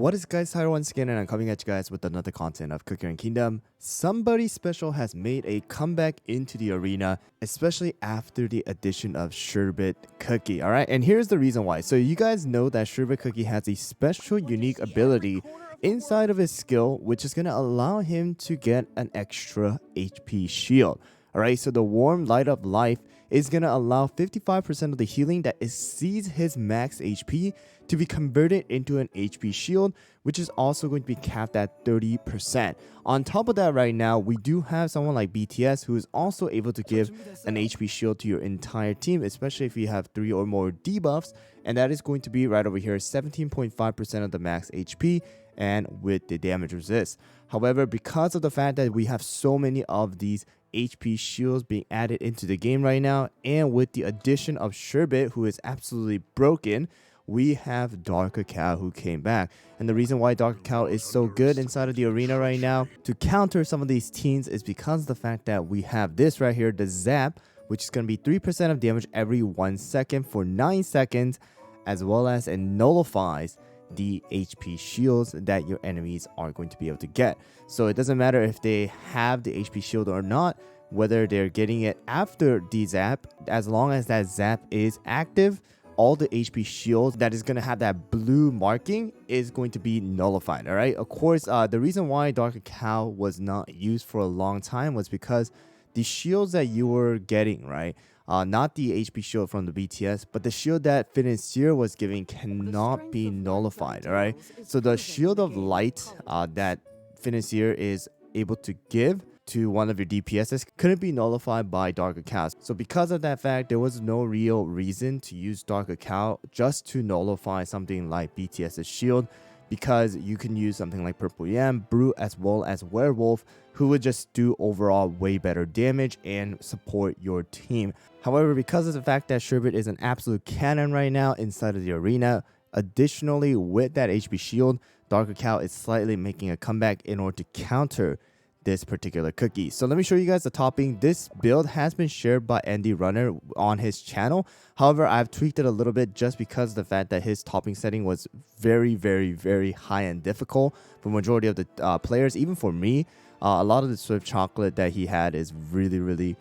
What is guys, Tyler once again, and I'm coming at you guys with another content of Cookie Run Kingdom. Somebody special has made a comeback into the arena, especially after the addition of Sherbet Cookie, alright? And here's the reason why. So you guys know that Sherbet Cookie has a special unique ability inside of his skill, which is going to allow him to get an extra HP shield. Alright, so the warm light of life is going to allow 55% of the healing that exceeds his max HP to be converted into an HP shield, which is also going to be capped at 30%. On top of that, right now, we do have someone like BTS who is also able to give an HP shield to your entire team, especially if you have 3 or more debuffs, and that is going to be right over here, 17.5% of the max HP and with the damage resist. However, because of the fact that we have so many of these HP shields being added into the game right now, and with the addition of Sherbet, who is absolutely broken, we have Dark Cacao who came back. And the reason why Dark Cacao is so good inside of the arena right now to counter some of these teams is because of the fact that we have this right here, the Zap, which is going to be 3% of damage every 1 second for 9 seconds, as well as it nullifies the HP shields that your enemies are going to be able to get. So it doesn't matter if they have the HP shield or not, whether they're getting it after the Zap, as long as that Zap is active, all the HP shields that is going to have that blue marking is going to be nullified. All right. Of course, the reason why Dark Cacao was not used for a long time was because the shields that you were getting, right? Not the HP shield from the BTS, but the shield that Financier was giving cannot be nullified. All right. So the shield of light that Financier is able to give to one of your DPSs couldn't be nullified by Dark Cacao. So because of that fact, there was no real reason to use Dark Cacao just to nullify something like BTS's shield, because you can use something like Purple Yam, Brute, as well as Werewolf, who would just do overall way better damage and support your team. However, because of the fact that Sherbet is an absolute cannon right now inside of the arena, additionally with that HP shield, Dark Cacao is slightly making a comeback in order to counter this particular cookie. So let me show you guys the topping. This build has been shared by Andy Runner on his channel. However, I've tweaked it a little bit just because of the fact that his topping setting was very high and difficult for majority of the players. Even for me, a lot of the Swift chocolate that he had is really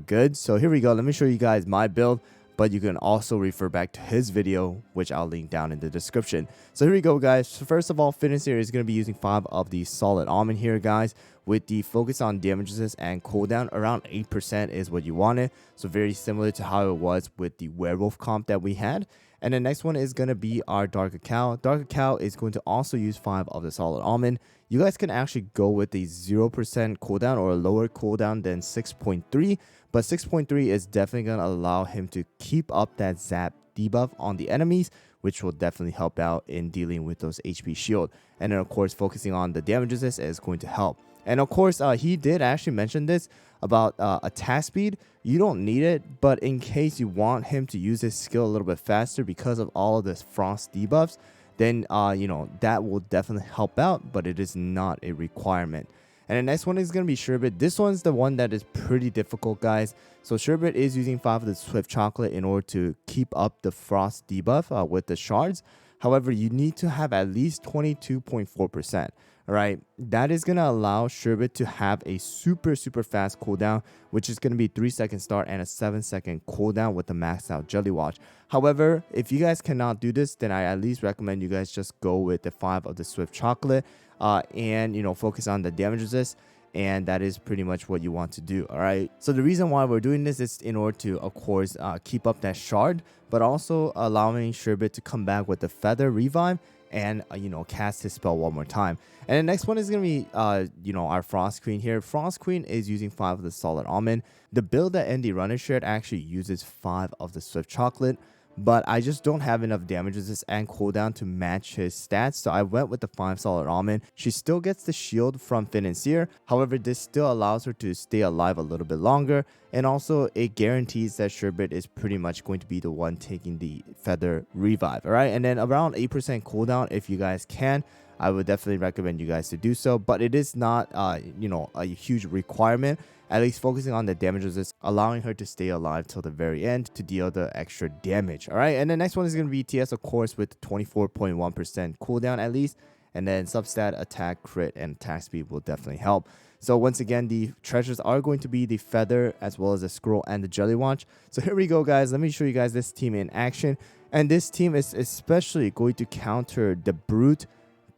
good. So here we go. Let me show you guys my build, but you can also refer back to his video, which I'll link down in the description. So here we go, guys. So first of all, Financier is going to be using 5 of the solid almond here, guys, with the focus on damage resist and cooldown. Around 8% is what you wanted. So very similar to how it was with the werewolf comp that we had. And the next one is going to be our Dark Cacao. Dark Cacao is going to also use 5 of the solid almond. You guys can actually go with a 0% cooldown or a lower cooldown than 6.3. But 6.3 is definitely going to allow him to keep up that Zap debuff on the enemies, which will definitely help out in dealing with those HP shield. And then of course, focusing on the damage resist is going to help. And of course, he did actually mention this about attack speed. You don't need it, but in case you want him to use his skill a little bit faster because of all of this frost debuffs, then you know, that will definitely help out, but it is not a requirement. And the next one is going to be Sherbet. This one's the one that is pretty difficult, guys. So Sherbet is using 5 of the Swift chocolate in order to keep up the frost debuff with the shards. However, you need to have at least 22.4%. All right, that is going to allow Sherbet to have a super fast cooldown, which is going to be 3-second start and a 7-second cooldown with the maxed out Jelly Watch. However, if you guys cannot do this, then I at least recommend you guys just go with the 5 of the Swift chocolate and, you know, focus on the damage resist. And that is pretty much what you want to do. All right. So the reason why we're doing this is in order to, of course, keep up that shard, but also allowing Sherbet to come back with the feather revive and you know, cast his spell one more time. And the next one is going to be you know, our Frost Queen here. Frost Queen is using 5 of the solid almond. The build that Andy Runner shared actually uses 5 of the Swift chocolate, but I just don't have enough damage resist and cooldown to match his stats, so I went with the 5 solid almond. She still gets the shield from Financier, however this still allows her to stay alive a little bit longer, and also it guarantees that Sherbet is pretty much going to be the one taking the feather revive. All right, and then around 8% cooldown if you guys can. I would definitely recommend you guys to do so, but it is not you know, a huge requirement. At least focusing on the damage resist, allowing her to stay alive till the very end to deal the extra damage. All right, and the next one is going to be TS, of course, with 24.1% cooldown at least, and then substat, attack, crit, and attack speed will definitely help. So once again, the treasures are going to be the feather as well as the scroll and the jelly watch. So here we go, guys. Let me show you guys this team in action. And this team is especially going to counter the Brute,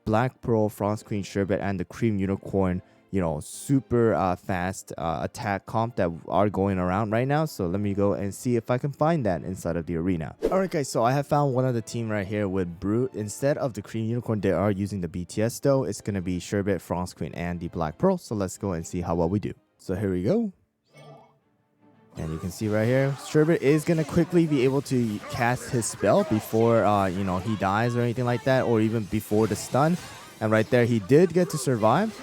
Black Pearl, Frost Queen, Sherbet, and the Cream Unicorn, you know, super fast attack comp that are going around right now. So let me go and see if I can find that inside of the arena. Alright guys, so I have found one of the team right here with Brute. Instead of the Cream Unicorn, they are using the BTS though. It's going to be Sherbet, Frost Queen, and the Black Pearl. So let's go and see how well we do. So here we go. And you can see right here, Sherbet is going to quickly be able to cast his spell before, you know, he dies or anything like that, or even before the stun. And right there, he did get to survive,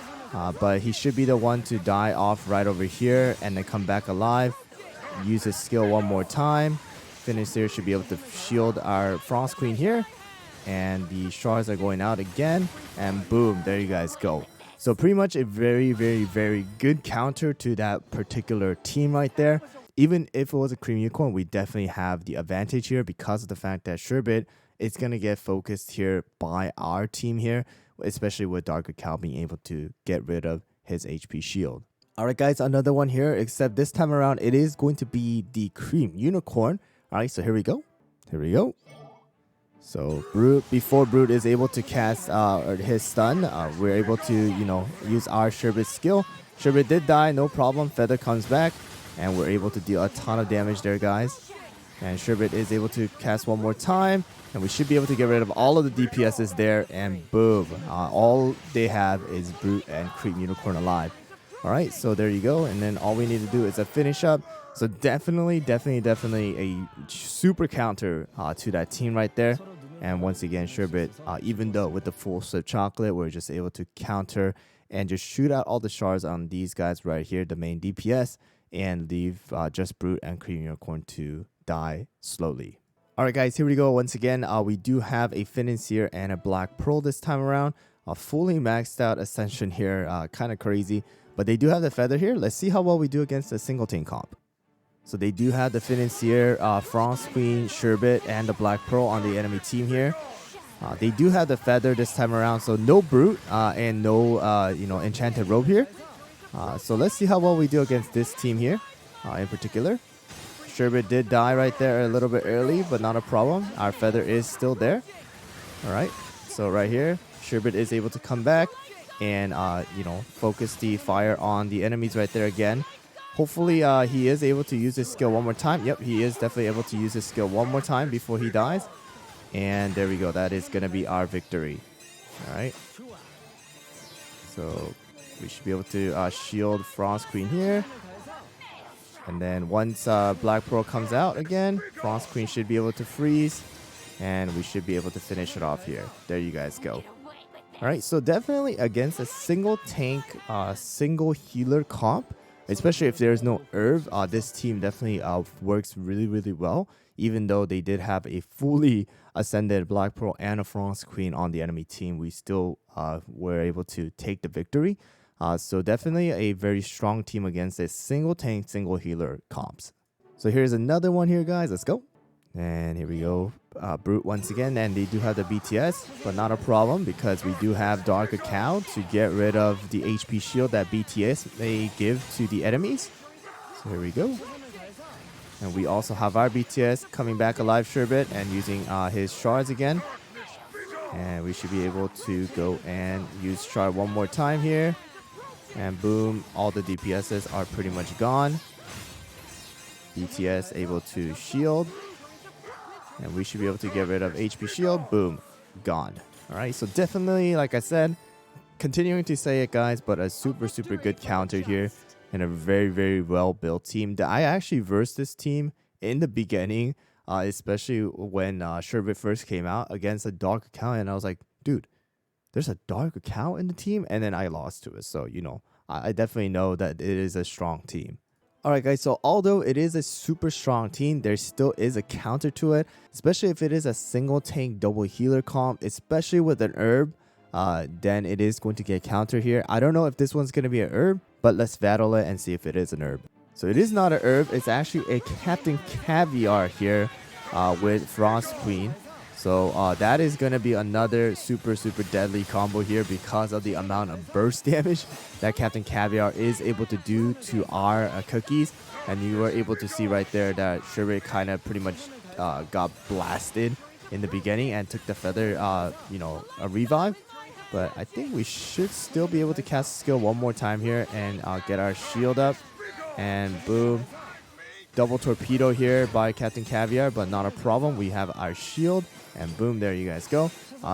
but he should be the one to die off right over here and then come back alive. Use his skill one more time. Finish there, should be able to shield our Frost Queen here. And the shards are going out again. And boom, there you guys go. So pretty much a very, very, very good counter to that particular team right there. Even if it was a Cream Unicorn, we definitely have the advantage here because of the fact that Sherbet is going to get focused here by our team here, especially with Dark Cacao being able to get rid of his HP shield. Alright guys, another one here, except this time around it is going to be the Cream Unicorn. Alright, so here we go. Here we go. So Brute, before Brute is able to cast his stun, we're able to, you know, use our Sherbet skill. Sherbet did die, no problem. Feather comes back. And we're able to deal a ton of damage there, guys. And Sherbet is able to cast one more time. And we should be able to get rid of all of the DPSs there. And boom. All they have is Brute and Cream Unicorn alive. Alright, so there you go. And then all we need to do is a finish up. So definitely a super counter to that team right there. And once again, Sherbet, even though with the full slip chocolate, we're just able to counter and just shoot out all the shards on these guys right here, the main DPS. And leave just Brute and Cream Unicorn to die slowly. Alright guys, here we go. Once again, we do have a Financier and a Black Pearl this time around. A fully maxed out Ascension here, kind of crazy. But they do have the Feather here. Let's see how well we do against a single team comp. So they do have the Financier, Frost Queen, Sherbet, and the Black Pearl on the enemy team here. They do have the Feather this time around, so no Brute and no you know, Enchanted Robe here. So let's see how well we do against this team here in particular. Sherbet did die right there a little bit early, but not a problem. Our Feather is still there. Alright, so right here, Sherbet is able to come back and, you know, focus the fire on the enemies right there again. Hopefully, he is able to use his skill one more time. Yep, he is definitely able to use his skill one more time before he dies. And there we go. That is going to be our victory. Alright. So we should be able to shield Frost Queen here. And then once Black Pearl comes out again, Frost Queen should be able to freeze. And we should be able to finish it off here. There you guys go. Alright, so definitely against a single tank, single healer comp, especially if there's no herb, this team definitely works really, really well. Even though they did have a fully ascended Black Pearl and a Frost Queen on the enemy team, we still were able to take the victory. So definitely a very strong team against a single tank, single healer comps. So here's another one here, guys. Let's go. And here we go. Brute once again, and they do have the BTS, but not a problem because we do have Dark Cacao to get rid of the HP shield that BTS may give to the enemies. So here we go. And we also have our BTS coming back alive, Sherbet, and using his shards again. And we should be able to go and use shard one more time here. And boom, all the DPSs are pretty much gone. BTS able to shield. And we should be able to get rid of HP shield. Boom, gone. Alright, so definitely, like I said, continuing to say it, guys, but a super, super good counter here. And a very, very well-built team. I actually versed this team in the beginning, especially when Sherbet first came out against a Dark Cacao. And I was like, dude, there's a Dark Cacao in the team? And then I lost to it. So, you know, I definitely know that it is a strong team. Alright guys, so although it is a super strong team, there still is a counter to it. Especially if it is a single tank double healer comp, especially with an herb. Then it is going to get counter here. I don't know if this one's going to be an herb, but let's battle it and see if it is an herb. So it is not an herb. It's actually a Captain Caviar here with Frost Queen. So that is going to be another super deadly combo here because of the amount of burst damage that Captain Caviar is able to do to our cookies. And you were able to see right there that Sherbet kind of pretty much got blasted in the beginning and took the feather, you know, a revive. But I think we should still be able to cast skill one more time here and get our shield up. And boom. Double torpedo here by Captain Caviar, but not a problem. We have our shield, and boom, there you guys go.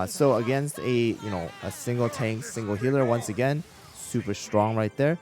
So against a single tank, single healer, once again, super strong right there.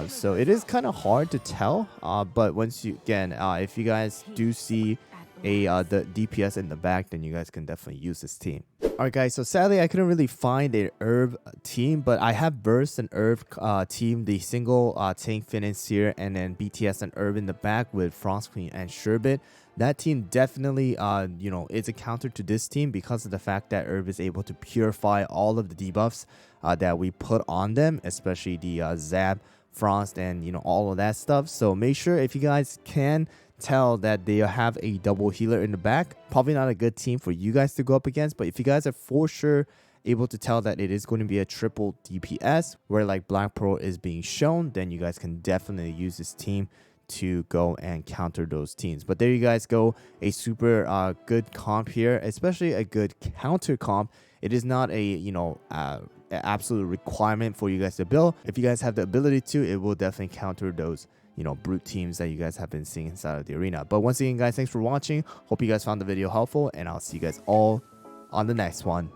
So it is kind of hard to tell, but once you if you guys do see the DPS in the back, then you guys can definitely use this team. Alright guys, so sadly I couldn't really find a herb team, but I have Burst and herb team, the single tank financier, and then BTS and herb in the back with Frost Queen and Sherbet. That team definitely is a counter to this team because of the fact that herb is able to purify all of the debuffs that we put on them, especially the Zap, Frost, and all of that stuff. So make sure, if you guys can tell that they have a double healer in the back, probably not a good team for you guys to go up against. But if you guys are for sure able to tell that it is going to be a triple DPS where like Black Pearl is being shown, then you guys can definitely use this team to go and counter those teams. But there you guys go, a super good comp here, especially a good counter comp. It is not a absolute requirement for you guys to build. If you guys have the ability to, it will definitely counter those brute teams that you guys have been seeing inside of the arena. But once again guys, thanks for watching. Hope you guys found the video helpful, and I'll see you guys all on the next one.